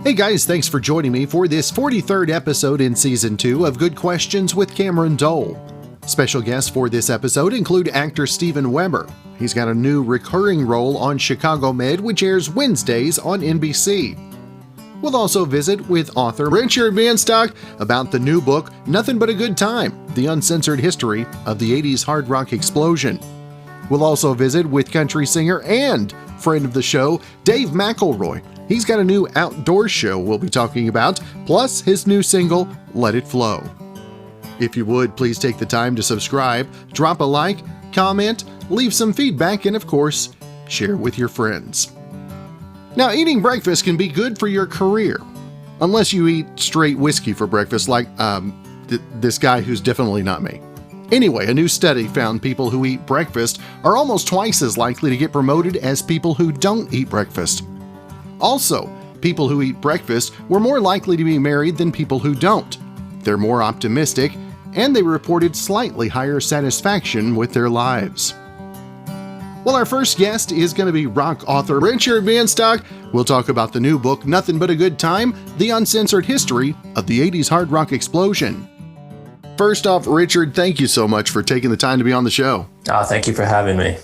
Hey guys, thanks for joining me for this 43rd episode in Season 2 of Good Questions with Cameron Dole. Special guests for this episode include actor Steven Weber. He's got a new recurring role on Chicago Med, which airs Wednesdays on NBC. We'll also visit with author Richard Bienstock about the new book, Nöthin But a Good Time, The Uncensored History of the 80s Hard Rock Explosion. We'll also visit with country singer and friend of the show, Dave McElroy. He's got a new outdoor show we'll be talking about, plus his new single, Let It Flow. If you would, please take the time to subscribe, drop a like, comment, leave some feedback, and of course, share with your friends. Now, eating breakfast can be good for your career, unless you eat straight whiskey for breakfast like this guy who's definitely not me. Anyway, a new study found people who eat breakfast are almost twice as likely to get promoted as people who don't eat breakfast. Also, people who eat breakfast were more likely to be married than people who don't. They're more optimistic, and they reported slightly higher satisfaction with their lives. Well, our first guest is going to be rock author Richard Bienstock. We'll talk about the new book, Nöthin But a Good Time, The Uncensored History of the 80s Hard Rock Explosion. First off, Richard, thank you so much for taking the time to be on the show. Thank you for having me.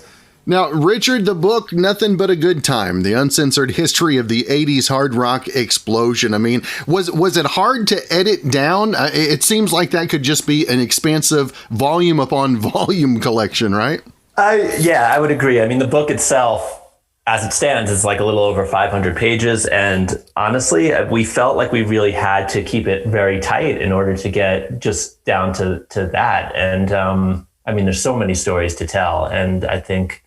Now, Richard, the book, Nöthin But a Good Time, The Uncensored History of the 80s Hard Rock Explosion. I mean, was it hard to edit down? It seems like that could just be an expansive volume upon volume collection, right? Yeah, I would agree. I mean, the book itself, as it stands, is like a little over 500 pages. And honestly, we felt like we really had to keep it very tight in order to get just down to that. And I mean, there's so many stories to tell. And I think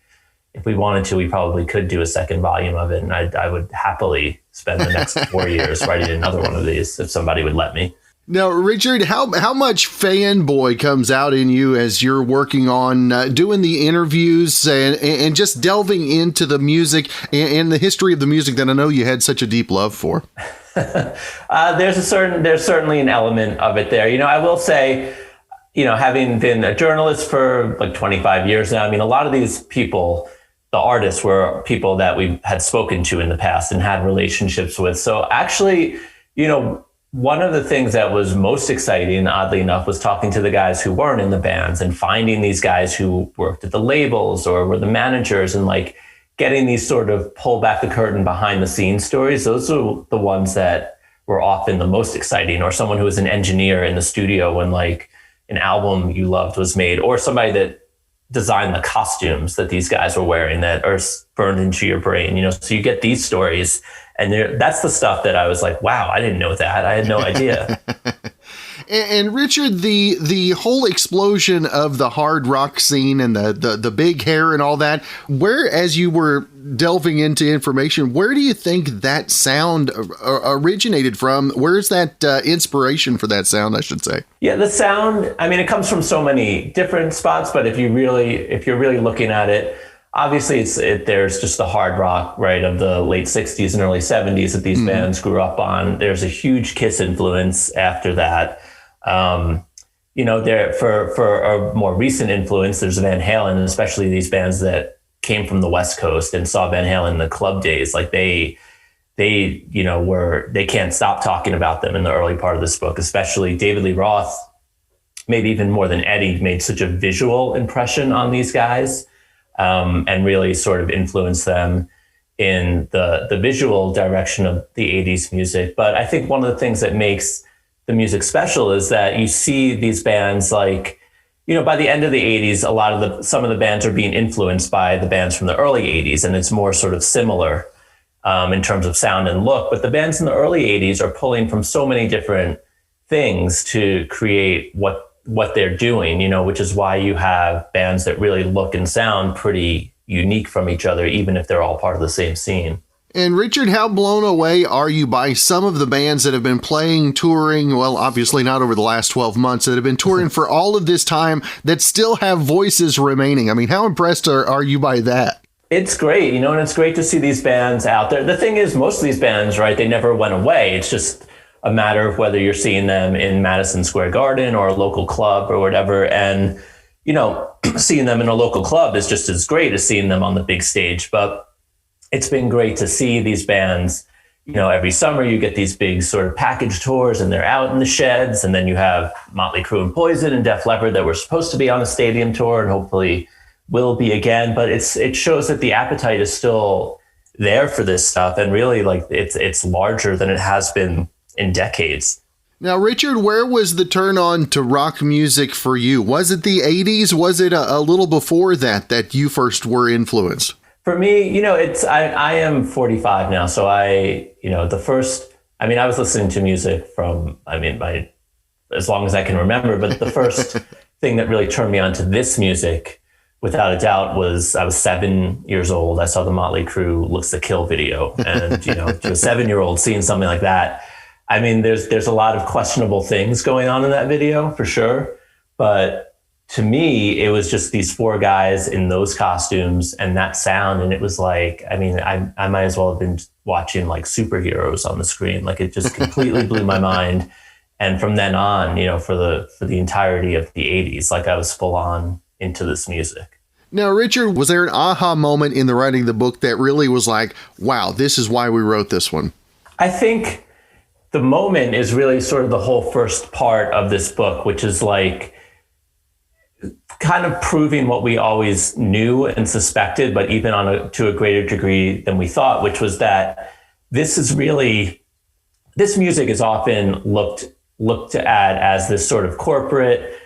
if we wanted to, we probably could do a second volume of it. And I would happily spend the next 4 years writing another one of these if somebody would let me. Now, Richard, how much fanboy comes out in you as you're working on doing the interviews and just delving into the music and the history of the music that I know you had such a deep love for? There's certainly an element of it there. You know, I will say, you know, having been a journalist for like 25 years now, I mean, a lot of these people, the artists, were people that we had spoken to in the past and had relationships with. So actually, you know, one of the things that was most exciting, oddly enough, was talking to the guys who weren't in the bands and finding these guys who worked at the labels or were the managers and like getting these sort of pull back the curtain behind the scenes stories. Those are the ones that were often the most exciting, or someone who was an engineer in the studio when like an album you loved was made, or somebody that designed the costumes that these guys were wearing that are burned into your brain, you know. So you get these stories, and that's the stuff that I was like, wow, I didn't know that. I had no idea. And Richard, the whole explosion of the hard rock scene and the big hair and all that, where, as you were delving into information, where do you think that sound originated from? Where's that inspiration for that sound, I should say? Yeah, the sound, I mean, it comes from so many different spots, but if you're really looking at it, obviously there's just the hard rock, right, of the late 60s and early 70s that these bands grew up on. There's a huge Kiss influence after that. You know, there for a more recent influence, there's Van Halen, and especially these bands that came from the West Coast and saw Van Halen in the club days. Like they can't stop talking about them in the early part of this book, especially David Lee Roth, maybe even more than Eddie, made such a visual impression on these guys, and really sort of influenced them in the visual direction of the 80s music. But I think one of the things that makes the music special is that you see these bands like, you know, by the end of the 80s, some of the bands are being influenced by the bands from the early 80s, and it's more sort of similar in terms of sound and look. But the bands in the early 80s are pulling from so many different things to create what they're doing, you know, which is why you have bands that really look and sound pretty unique from each other, even if they're all part of the same scene. And Richard, how blown away are you by some of the bands that have been touring, well, obviously not over the last 12 months, that have been touring for all of this time that still have voices remaining? I mean, how impressed are you by that? It's great, you know, and it's great to see these bands out there. The thing is, most of these bands, right, they never went away. It's just a matter of whether you're seeing them in Madison Square Garden or a local club or whatever. And, seeing them in a local club is just as great as seeing them on the big stage. But it's been great to see these bands. Every summer you get these big sort of package tours and they're out in the sheds. And then you have Motley Crue and Poison and Def Leppard that were supposed to be on a stadium tour and hopefully will be again. But it shows that the appetite is still there for this stuff. And really, like, it's larger than it has been in decades. Now, Richard, where was the turn on to rock music for you? Was it the 80s? Was it a little before that you first were influenced? For me, I am 45 now. So I was listening to music from, as long as I can remember, but the first thing that really turned me on to this music, without a doubt, was I was 7 years old. I saw the Motley Crue Looks to Kill video. And, to a 7-year-old seeing something like that, there's a lot of questionable things going on in that video for sure. But to me, it was just these 4 guys in those costumes and that sound. And it was like, I might as well have been watching like superheroes on the screen. Like, it just completely blew my mind. And from then on, for the entirety of the 80s, like, I was full on into this music. Now, Richard, was there an aha moment in the writing of the book that really was like, wow, this is why we wrote this one? I think the moment is really sort of the whole first part of this book, which is like kind of proving what we always knew and suspected, but even to a greater degree than we thought, which was that this music is often looked at as this sort of corporate,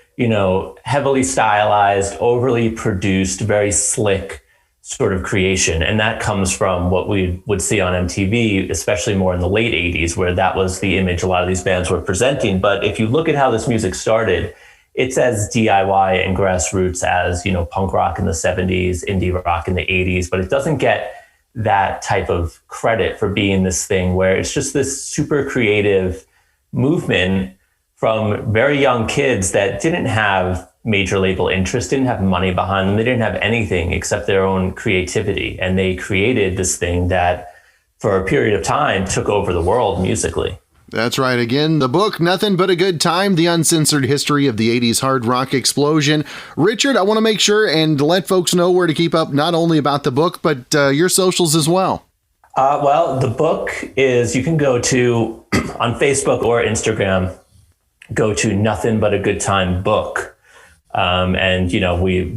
heavily stylized, overly produced, very slick sort of creation. And that comes from what we would see on MTV, especially more in the late 80s, where that was the image a lot of these bands were presenting. But if you look at how this music started, it's as DIY and grassroots as, punk rock in the 70s, indie rock in the 80s, but it doesn't get that type of credit for being this thing where it's just this super creative movement from very young kids that didn't have major label interest, didn't have money behind them. They didn't have anything except their own creativity. And they created this thing that for a period of time took over the world musically. That's right. Again, the book, Nöthin But a Good Time, The Uncensored History of the 80s Hard Rock Explosion. Richard, I want to make sure and let folks know where to keep up not only about the book, but your socials as well. Well, the book is, you can go to, on Facebook or Instagram, go to Nöthin But a Good Time book. And,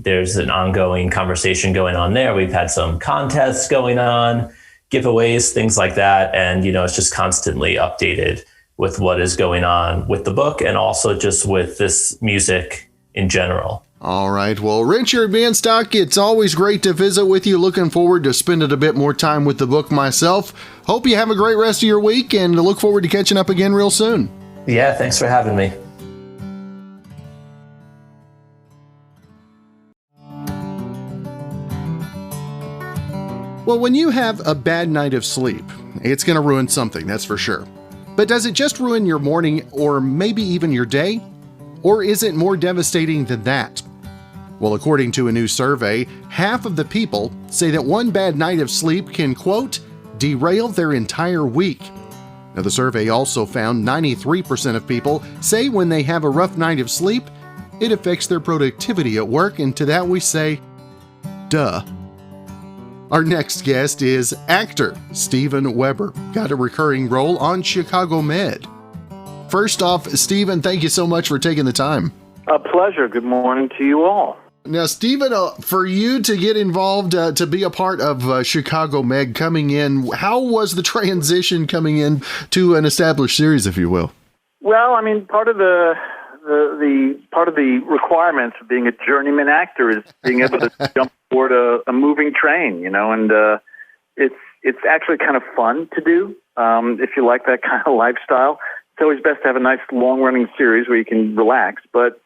there's an ongoing conversation going on there. We've had some contests going on, giveaways, things like that. And, it's just constantly updated with what is going on with the book and also just with this music in general. All right. Well, Richard Bienstock, it's always great to visit with you. Looking forward to spending a bit more time with the book myself. Hope you have a great rest of your week and look forward to catching up again real soon. Yeah, thanks for having me. Well, when you have a bad night of sleep, it's going to ruin something, that's for sure. But does it just ruin your morning or maybe even your day? Or is it more devastating than that? Well, according to a new survey, half of the people say that one bad night of sleep can, quote, derail their entire week. Now, the survey also found 93% of people say when they have a rough night of sleep, it affects their productivity at work, and to that we say, duh. Our next guest is actor Steven Weber, got a recurring role on Chicago Med. First off, Steven, thank you so much for taking the time. A pleasure. Good morning to you all. Now, Steven, for you to get involved, to be a part of Chicago Med coming in, how was the transition coming in to an established series, if you will? Well, part of the requirements of being a journeyman actor is being able to jump aboard a moving train, and it's actually kind of fun to do if you like that kind of lifestyle. It's always best to have a nice long-running series where you can relax, but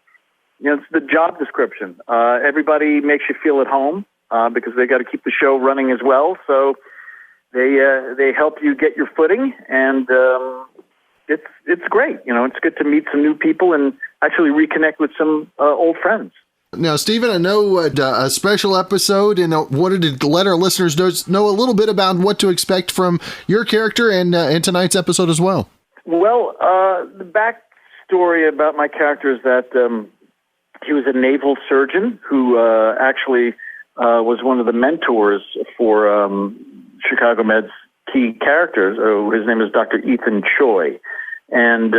it's the job description. Everybody makes you feel at home because they got to keep the show running as well. So they help you get your footing, and it's great. It's good to meet some new people and actually reconnect with some old friends. Now, Steven, I know a special episode, and I wanted to let our listeners know a little bit about what to expect from your character and tonight's episode as well. Well, the backstory about my character is that He was a naval surgeon who actually was one of the mentors for Chicago Med's key characters. His name is Dr. Ethan Choi. And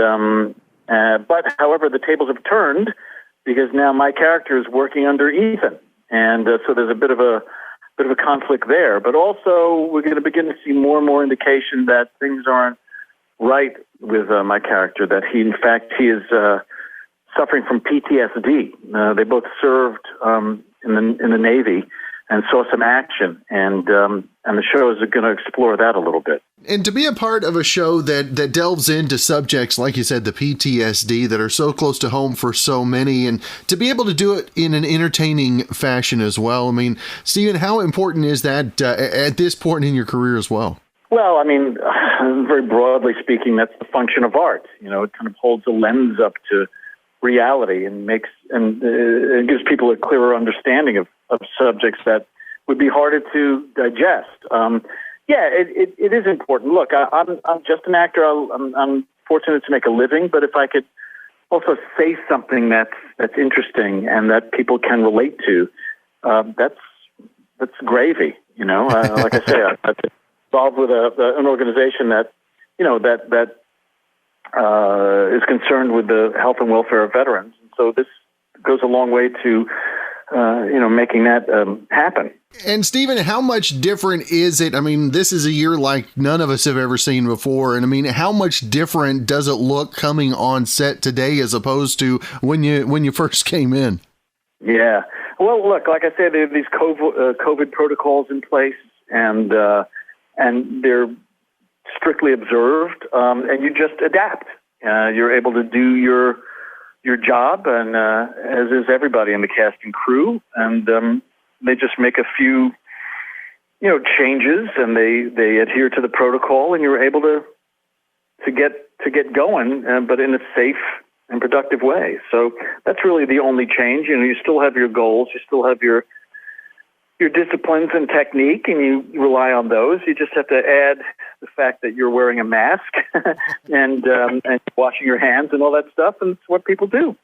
but, however, the tables have turned because now my character is working under Ethan. And so there's a bit of a conflict there. But also we're going to begin to see more and more indication that things aren't right with my character, that he is suffering from PTSD. They both served in the Navy and saw some action, and the show is going to explore that a little bit. And to be a part of a show that delves into subjects, like you said, the PTSD, that are so close to home for so many, and to be able to do it in an entertaining fashion as well. I mean, Stephen, how important is that at this point in your career as well? Well, I mean, very broadly speaking, that's the function of art. You know, it kind of holds a lens up to reality and it gives people a clearer understanding of subjects that would be harder to digest. It is important. Look, I'm just an actor. I'm fortunate to make a living, but if I could also say something that's interesting and that people can relate to, that's gravy. You know, like I say, I'm involved with an organization that is concerned with the health and welfare of veterans. And so this goes a long way to, making that happen. And Stephen, how much different is it? I mean, this is a year like none of us have ever seen before. And I mean, how much different does it look coming on set today as opposed to when you first came in? Yeah. Well, look, like I said, there are these COVID protocols in place, and they're strictly observed, and you just adapt. You're able to do your job, and as is everybody in the cast and crew, and they just make a few, changes, and they adhere to the protocol, and you're able to get going, but in a safe and productive way. So that's really the only change. You still have your goals, you still have your disciplines and technique, and you rely on those. You just have to add the fact that you're wearing a mask and washing your hands and all that stuff, and it's what people do.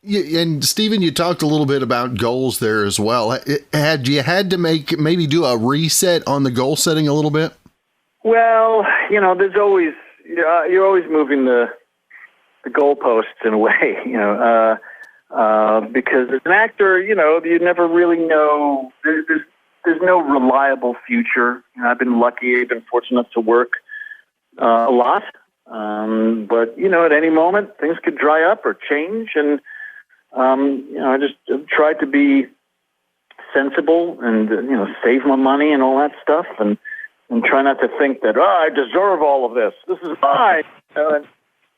Yeah, and Stephen, you talked a little bit about goals there as well. Had you had to maybe do a reset on the goal setting a little bit? Well, there's always you're always moving the goalposts in a way, because as an actor, you never really know. There's no reliable future. I've been lucky, I've been fortunate to work a lot, but at any moment things could dry up or change, and I just tried to be sensible and save my money and all that stuff, and try not to think that I deserve all of this. This is mine,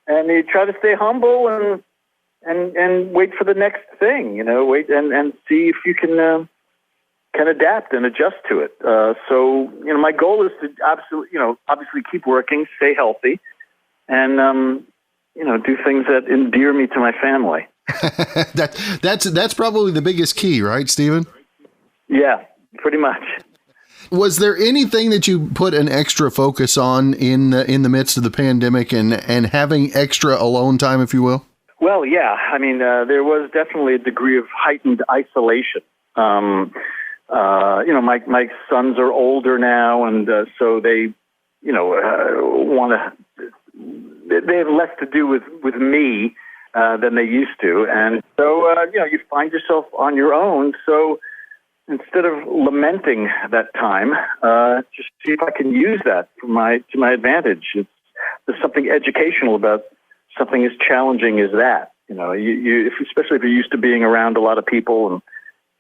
and you try to stay humble and wait for the next thing, wait and see if you can adapt and adjust to it. So, my goal is to obviously keep working, stay healthy, and, do things that endear me to my family. That's probably the biggest key, right, Stephen? Yeah, pretty much. Was there anything that you put an extra focus on in the midst of the pandemic and having extra alone time, if you will? Well, yeah. I mean, there was definitely a degree of heightened isolation. My sons are older now, and so they, they have less to do with me than they used to, and so you find yourself on your own. So instead of lamenting that time, just see if I can use that to my advantage. There's something educational about something as challenging as that. Especially if you're used to being around a lot of people and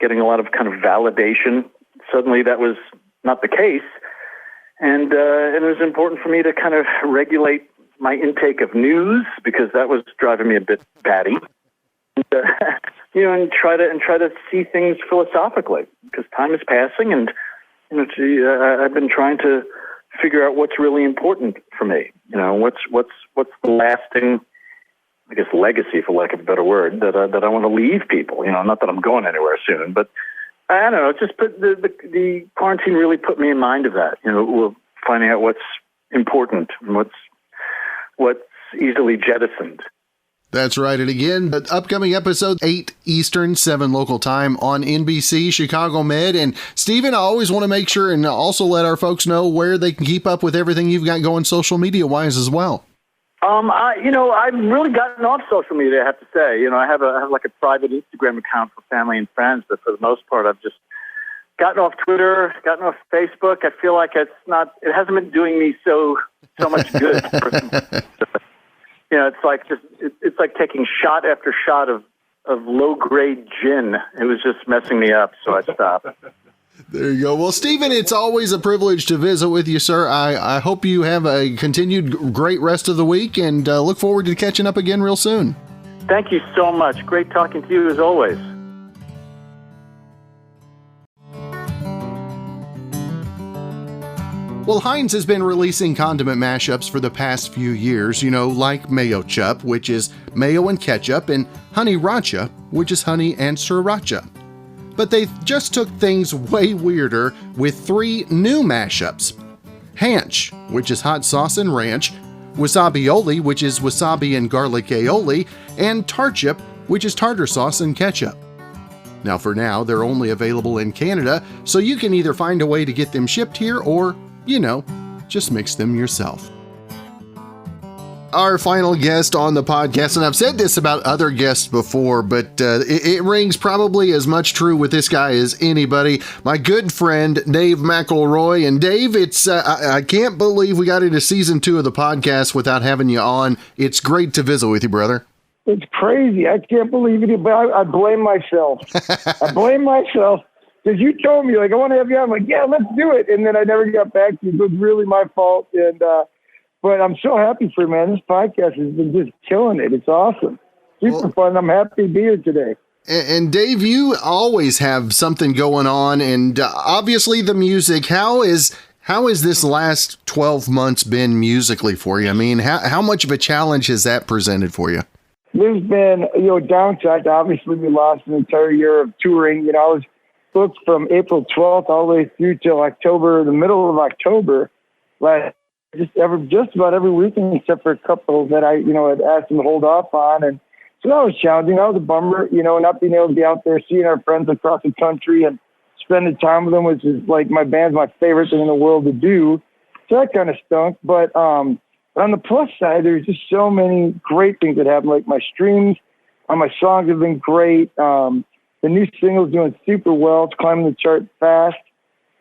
getting a lot of kind of validation, suddenly that was not the case, and it was important for me to kind of regulate my intake of news, because that was driving me a bit batty. And try to see things philosophically, because time is passing, and I've been trying to figure out what's really important for me. What's the lasting, I guess, legacy, for lack of a better word, that I want to leave people. Not that I'm going anywhere soon, but I don't know. It just the quarantine really put me in mind of that. Finding out what's important and what's easily jettisoned. That's right. And again, the upcoming episode, 8 Eastern, 7 local time on NBC, Chicago Med. And Stephen, I always want to make sure and also let our folks know where they can keep up with everything you've got going social media wise as well. I've really gotten off social media, I have to say. I have like a private Instagram account for family and friends, but for the most part, I've just gotten off Twitter, gotten off Facebook. I feel like it hasn't been doing me so much good. It's like taking shot after shot of low-grade gin. It was just messing me up, so I stopped. There you go. Well, Stephen, it's always a privilege to visit with you, sir. I hope you have a continued great rest of the week, and look forward to catching up again real soon. Thank you so much. Great talking to you as always. Well, Heinz has been releasing condiment mashups for the past few years, like Mayo Chup, which is mayo and ketchup, and Honey Racha, which is honey and sriracha. But they just took things way weirder with 3 new mashups. Hanch, which is hot sauce and ranch, Wasabioli, which is wasabi and garlic aioli, and Tarchip, which is tartar sauce and ketchup. Now, for now, they're only available in Canada, so you can either find a way to get them shipped here or just mix them yourself. Our final guest on the podcast, and I've said this about other guests before, but it rings probably as much true with this guy as anybody. My good friend, Dave McElroy. And Dave, I can't believe we got into season 2 of the podcast without having you on. It's great to visit with you, brother. It's crazy. I can't believe it, but I blame myself. Because you told me, I want to have you on. I'm like, yeah, let's do it. And then I never got back to you. It was really my fault. And but I'm so happy for you, man. This podcast has been just killing it. It's awesome. Super fun. I'm happy to be here today. And Dave, you always have something going on. And obviously the music, how is this last 12 months been musically for you? I mean, how much of a challenge has that presented for you? There's been, downside. Obviously, we lost an entire year of touring. I was booked from April 12th all the way through till the middle of October. Just about every weekend except for a couple that I, had asked them to hold off on. And so that was challenging. That was a bummer, not being able to be out there, seeing our friends across the country and spending time with them, which is like my band's my favorite thing in the world to do. So that kind of stunk. But on the plus side, there's just so many great things that happen. Like my streams on my songs have been great. The new single's doing super well. It's climbing the chart fast.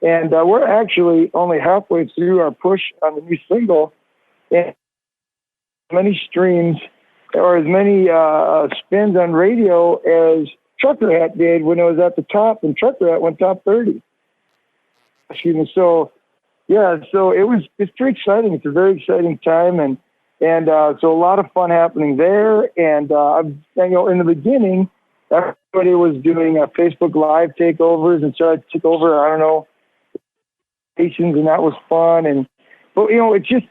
And we're actually only halfway through our push on the new single. And as many streams or as many spins on radio as Trucker Hat did when it was at the top, and Trucker Hat went top 30. Excuse me. So, yeah, so it's pretty exciting. It's a very exciting time. And so a lot of fun happening there. And, in the beginning, everybody was doing Facebook Live takeovers, and so I took over, stations, and that was fun. But it just,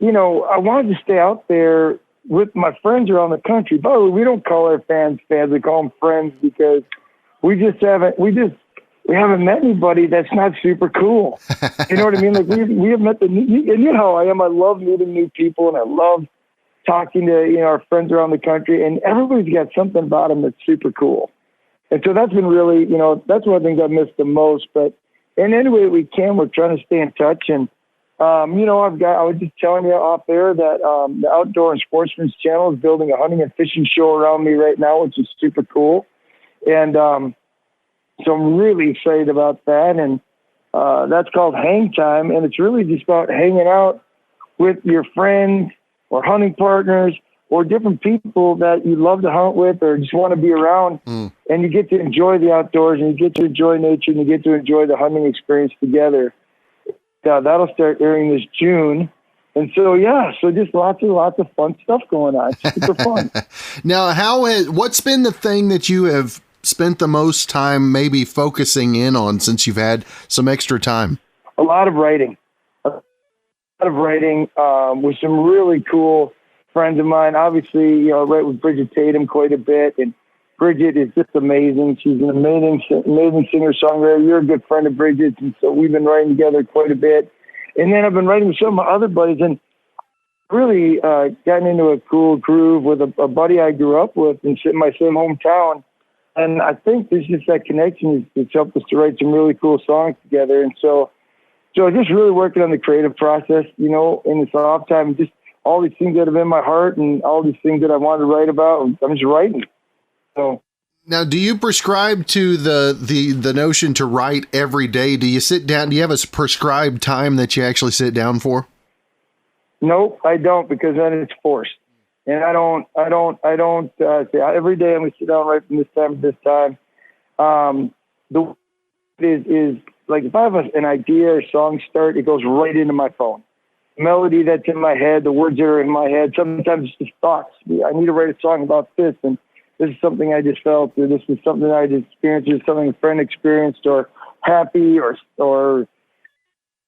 I wanted to stay out there with my friends around the country. By the way, we don't call our fans, we call them friends, because we haven't met anybody that's not super cool. You know what I mean? Like we have met and you know how I am. I love meeting new people, and I love talking to, our friends around the country, and everybody's got something about them that's super cool. And so that's been really, that's one of the things I've missed the most. But in any way we can, we're trying to stay in touch. And, I was just telling you off air that the Outdoor and Sportsman's Channel is building a hunting and fishing show around me right now, which is super cool. And so I'm really excited about that. And that's called Hang Time. And it's really just about hanging out with your friends or hunting partners or different people that you love to hunt with or just want to be around. And you get to enjoy the outdoors, and you get to enjoy nature, and you get to enjoy the hunting experience together. That'll start airing this June. And so, so just lots of fun stuff going on. It's super fun. Now, what's been the thing that you have spent the most time maybe focusing in on since you've had some extra time? A lot of writing. With some really cool friends of mine. Obviously, I write with Bridget Tatum quite a bit, and Bridget is just amazing. She's an amazing singer-songwriter. You're a good friend of Bridget's, and so we've been writing together quite a bit. And then I've been writing with some of my other buddies, and really gotten into a cool groove with a buddy I grew up with in my same hometown. And I think there's just that connection that's helped us to write some really cool songs together. And so just really working on the creative process, in this off time, just all these things that have been in my heart and all these things that I wanted to write about, I'm just writing. So. Now, do you prescribe to the notion to write every day? Do you sit down? Do you have a prescribed time that you actually sit down for? Nope, I don't, because then it's forced. And I don't say every day I'm going to sit down right from this time to this time. The is like, if I have an idea or song start, it goes right into my phone. Melody that's in my head, the words that are in my head. Sometimes it's just thoughts. I need to write a song about this, and this is something I just felt, or this is something I just experienced, or something a friend experienced, or happy, or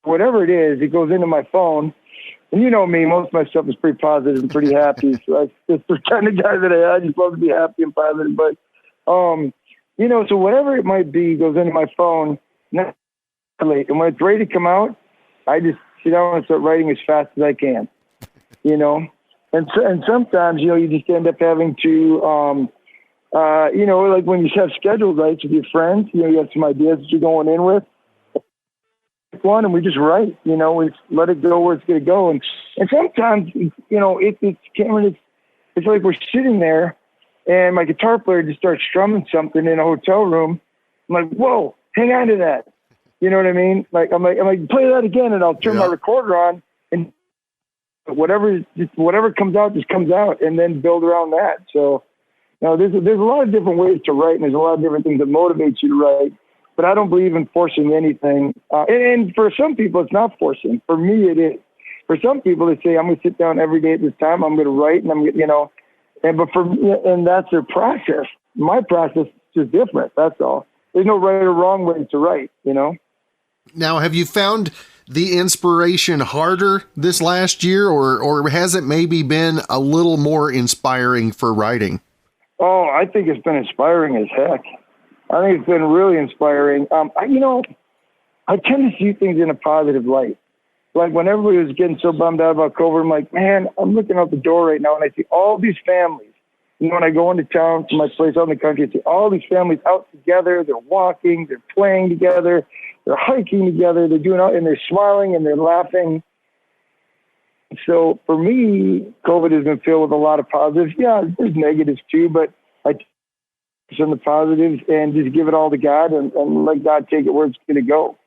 whatever it is. It goes into my phone. And you know me, most of my stuff is pretty positive and pretty happy. So that's the kind of guy that I just love to be happy and positive. But, so whatever it might be goes into my phone. And when it's ready to come out, I just sit down and start writing as fast as I can, And sometimes, you just end up having to, like when you have scheduled nights with your friends, you have some ideas that you're going in with. One, and we just write, we let it go where it's going to go. And sometimes, it's Cameron, it's like we're sitting there and my guitar player just starts strumming something in a hotel room. I'm like, whoa, hang on to that. You know what I mean? Like, I'm like, play that again, and I'll turn my recorder on, and whatever comes out just comes out, and then build around that. So, there's a lot of different ways to write, and there's a lot of different things that motivate you to write. But I don't believe in forcing anything. And for some people, it's not forcing. For me, it is. For some people, they say, I'm going to sit down every day at this time. I'm going to write, and but for me, and that's their process. My process is just different. That's all. There's no right or wrong way to write, Now, have you found the inspiration harder this last year, or has it maybe been a little more inspiring for writing? Oh, I think it's been inspiring as heck. I think it's been really inspiring. I tend to see things in a positive light. Like when everybody was getting so bummed out about COVID, I'm like, man, I'm looking out the door right now and I see all these families. When I go into town to my place out in the country, I see all these families out together. They're walking, they're playing together, they're hiking together, they're doing and they're smiling and they're laughing. So for me, COVID has been filled with a lot of positives. Yeah, there's negatives too, but I on the positives and just give it all to God and let God take it where it's going to go,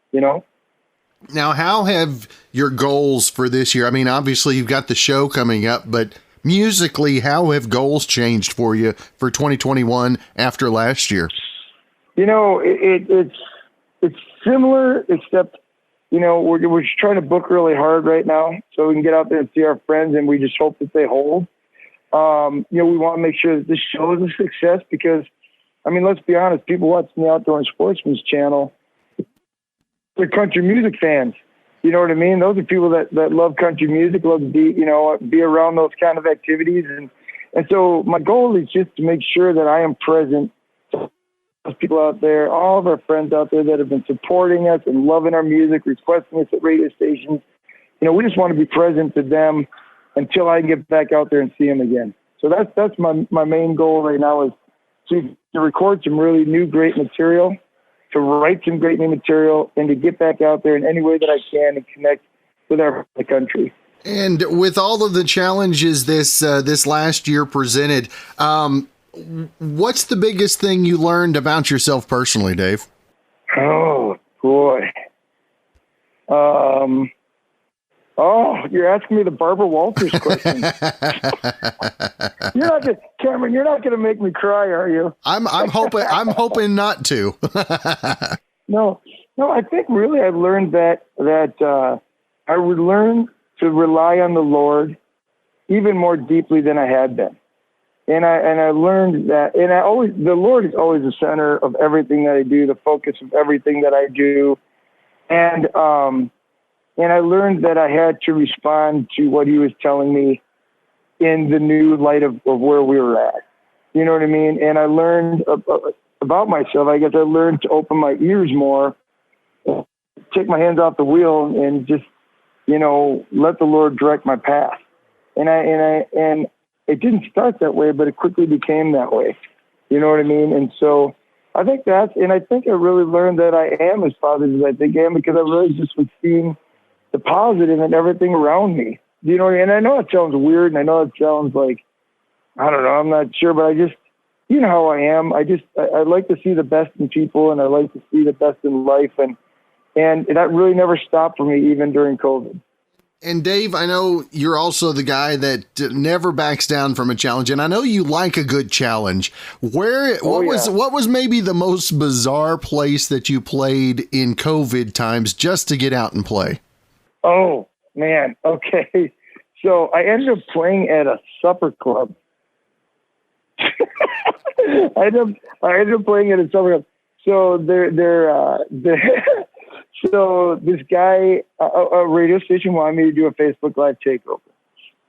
Now, how have your goals for this year? I mean, obviously you've got the show coming up, but musically, how have goals changed for you for 2021 after last year? It's similar, except, we're just trying to book really hard right now so we can get out there and see our friends, and we just hope that they hold. We want to make sure that this show is a success because, let's be honest, people watching the Outdoor and Sportsman's channel, they're country music fans. You know what I mean? Those are people that love country music, love to be around those kind of activities. And so my goal is just to make sure that I am present to those people out there, all of our friends out there that have been supporting us and loving our music, requesting us at radio stations. We just want to be present to them until I can get back out there and see them again. So that's my main goal right now is to record some really new, great material, to write some great new material, and to get back out there in any way that I can and connect with the country. And with all of the challenges this last year presented, what's the biggest thing you learned about yourself personally, Dave? Oh, boy. You're asking me the Barbara Walters question. Cameron, you're not going to make me cry, are you? I'm hoping not to. No, I think really I learned that I would learn to rely on the Lord even more deeply than I had been. And I learned that, the Lord is always the center of everything that I do, the focus of everything that I do. And I learned that I had to respond to what he was telling me in the new light of where we were at. You know what I mean? And I learned about myself. I guess I learned to open my ears more, take my hands off the wheel, and just, let the Lord direct my path. and it didn't start that way, but it quickly became that way. You know what I mean? And so I think I really learned that I am as positive as I think I am, because I really just was seeing the positive in everything around me. You know what I mean? And I know it sounds weird, and I know it sounds like, I don't know, I'm not sure, but I just, you know how I am. I like to see the best in people, and I like to see the best in life. And that really never stopped for me, even during COVID. And Dave, I know you're also the guy that never backs down from a challenge, and I know you like a good challenge. What was maybe the most bizarre place that you played in COVID times just to get out and play? Oh man, okay. So I ended up playing at a supper club. I ended up playing at a supper club. So so this guy, a radio station, wanted me to do a Facebook Live takeover.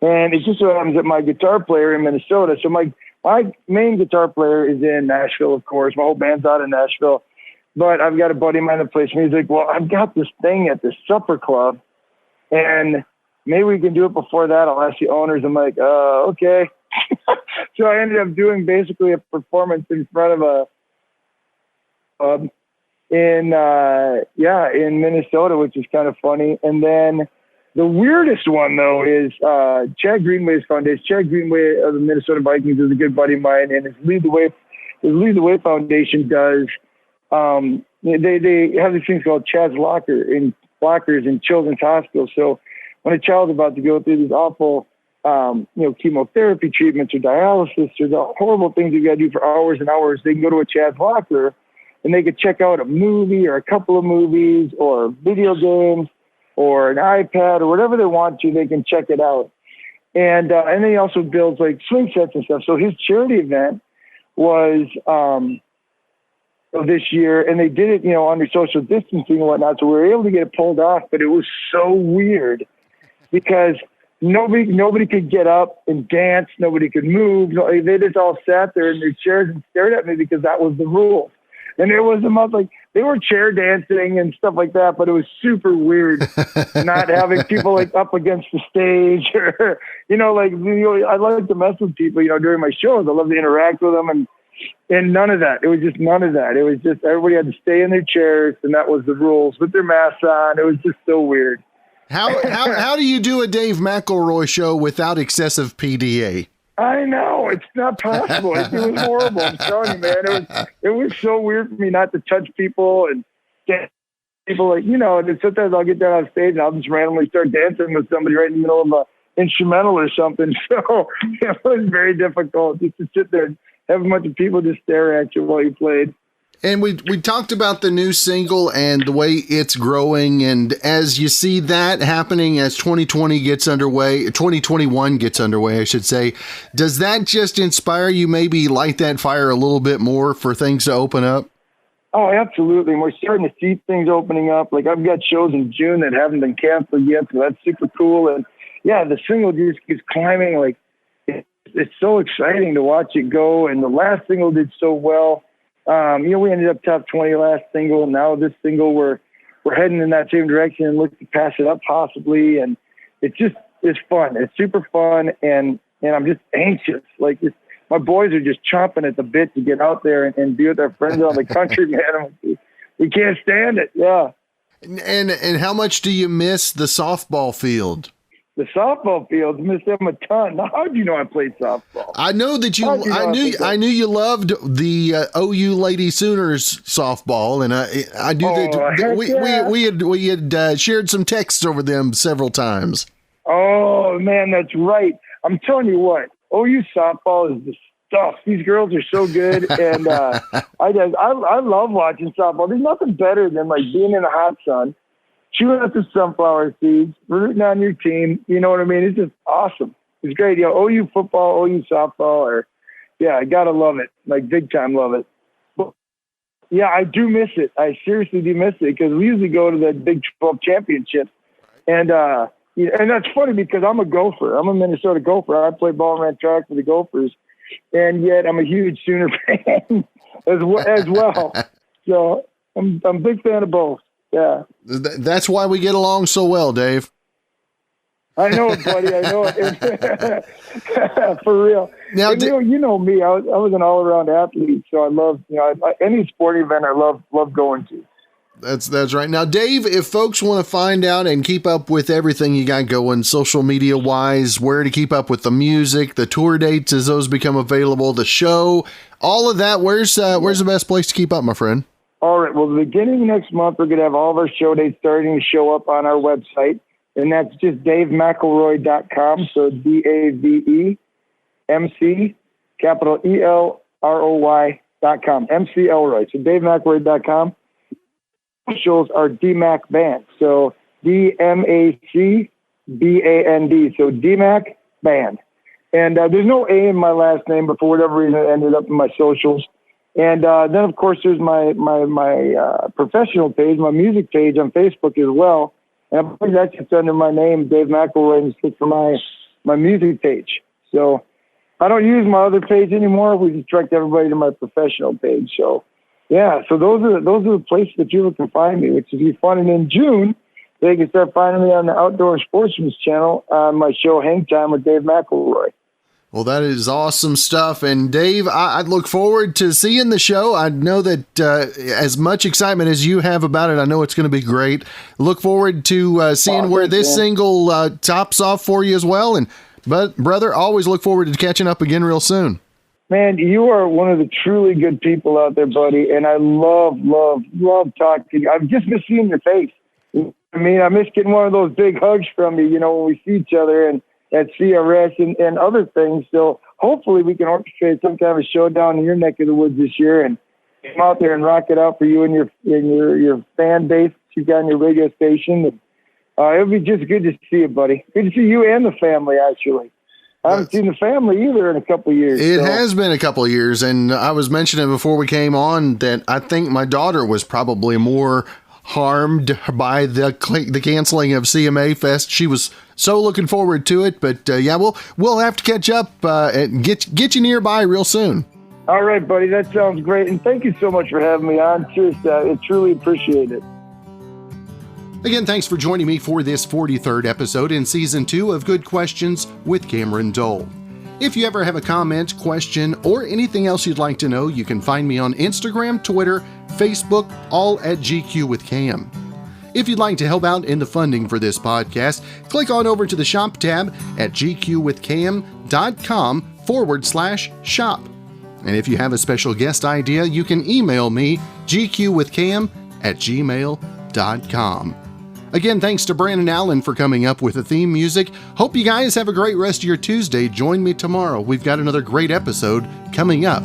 And it just so happens that my guitar player in Minnesota, so my main guitar player is in Nashville, of course. My whole band's out in Nashville. But I've got a buddy of mine that plays for me. He's like, well, I've got this thing at this supper club, and maybe we can do it before that. I'll ask the owners. I'm like, okay. So I ended up doing basically a performance in front of a pub in Minnesota, which is kind of funny. And then the weirdest one, though, is Chad Greenway's foundation. Chad Greenway of the Minnesota Vikings is a good buddy of mine, and his Lead the Way Foundation does. They have these things called Chad's lockers in children's hospitals. So when a child's about to go through these awful, chemotherapy treatments or dialysis or the horrible things you got to do for hours and hours, they can go to a Chad's locker, and they could check out a movie or a couple of movies or video games or an iPad or whatever they want to. They can check it out. And then he also builds like swing sets and stuff. So his charity event was this year, and they did it, under social distancing and whatnot. So we were able to get it pulled off, but it was so weird because nobody could get up and dance. Nobody could move. They just all sat there in their chairs and stared at me because that was the rule. And it was almost like they were chair dancing and stuff like that, but it was super weird not having people like up against the stage or, I like to mess with people, during my shows. I love to interact with them and none of that. It was just none of that. It was just everybody had to stay in their chairs, and that was the rules with their masks on. It was just so weird. How do you do a Dave McElroy show without excessive PDA? I know, it's not possible. It was horrible. I'm telling you, man. It was so weird for me not to touch people and get people and sometimes I'll get down on stage and I'll just randomly start dancing with somebody right in the middle of an instrumental or something. So it was very difficult just to sit there and have a bunch of people just stare at you while you played. And we talked about the new single and the way it's growing. And as you see that happening as 2021 gets underway, I should say, does that just inspire you, maybe light that fire a little bit more for things to open up? Oh, absolutely. And we're starting to see things opening up. Like I've got shows in June that haven't been canceled yet. So that's super cool. And yeah, the single just keeps climbing. Like it's so exciting to watch it go. And the last single did so well. We ended up top 20 last single. Now this single, we're heading in that same direction and look to pass it up possibly. And it's fun. It's super fun. And I'm just anxious. Like my boys are just chomping at the bit to get out there and be with their friends on the country, man. We can't stand it. Yeah. And how much do you miss the softball field? The softball fields, miss them a ton. Now, how do you know I played softball? I know that I knew you loved the OU Lady Sooners softball, and I knew that we had shared some texts over them several times. Oh man, that's right. I'm telling you what, OU softball is the stuff. These girls are so good, and I love watching softball. There's nothing better than like being in the hot sun, chewing up the sunflower seeds, rooting on your team. You know what I mean? It's just awesome. It's great. OU football, OU softball, I gotta love it. Like big time love it. But, yeah, I do miss it. I seriously do miss it because we usually go to the Big 12 championship. And that's funny because I'm a Gopher. I'm a Minnesota Gopher. I play ball and ran track for the Gophers. And yet I'm a huge Sooner fan as well. So I'm a big fan of both. Yeah. That's why we get along so well, Dave. I know it, buddy. I know it. For real. Now, and, you know me. I was an all-around athlete, so I love, any sporting event I love going to. That's right. Now, Dave, if folks want to find out and keep up with everything you got going social media wise, where to keep up with the music, the tour dates as those become available, the show, all of that, where's the best place to keep up, my friend? All right. Well, the beginning of next month, we're going to have all of our show dates starting to show up on our website. And that's just DaveMcElroy.com. So DAVEMC, capital ELROY.com. MC Elroy. So DaveMcElroy.com. Socials are DMAC Band. So DMACBAND. So DMAC Band. And there's no A in my last name, but for whatever reason, it ended up in my socials. And then, of course, there's my professional page, my music page on Facebook as well. And I believe that's just under my name, Dave McElroy, and just for my music page. So I don't use my other page anymore. We just direct everybody to my professional page. So, yeah, so those are the places that people can find me, which would be fun. And in June, they can start finding me on the Outdoor Sportsman's channel on my show Hang Time with Dave McElroy. Well, that is awesome stuff. And Dave, I look forward to seeing the show. I know that as much excitement as you have about it, I know it's going to be great. Look forward to seeing where this single tops off for you as well. But brother, always look forward to catching up again real soon. Man, you are one of the truly good people out there, buddy. And I love talking to you. I've just missed seeing your face. I mean, I miss getting one of those big hugs from you, when we see each other and at CRS and other things. So hopefully we can orchestrate some kind of a showdown in your neck of the woods this year and come out there and rock it out for you and your fan base you got on your radio station. And it'll be just good to see you, buddy. Good to see you and the family, actually. I haven't seen the family either in a couple of years. It has been a couple of years, and I was mentioning before we came on that I think my daughter was probably more harmed by the canceling of CMA Fest. She was so looking forward to it, but we'll have to catch up and get you nearby real soon. All right, buddy, that sounds great, and thank you so much for having me on. Seriously, I truly appreciate it. Again, thanks for joining me for this 43rd episode in Season 2 of Good Questions with Cameron Dole. If you ever have a comment, question, or anything else you'd like to know, you can find me on Instagram, Twitter, Facebook, all at GQ with Cam. If you'd like to help out in the funding for this podcast, click on over to the Shop tab at gqwithcam.com/shop. And if you have a special guest idea, you can email me, gqwithcam@gmail.com. Again, thanks to Brandon Allen for coming up with the theme music. Hope you guys have a great rest of your Tuesday. Join me tomorrow. We've got another great episode coming up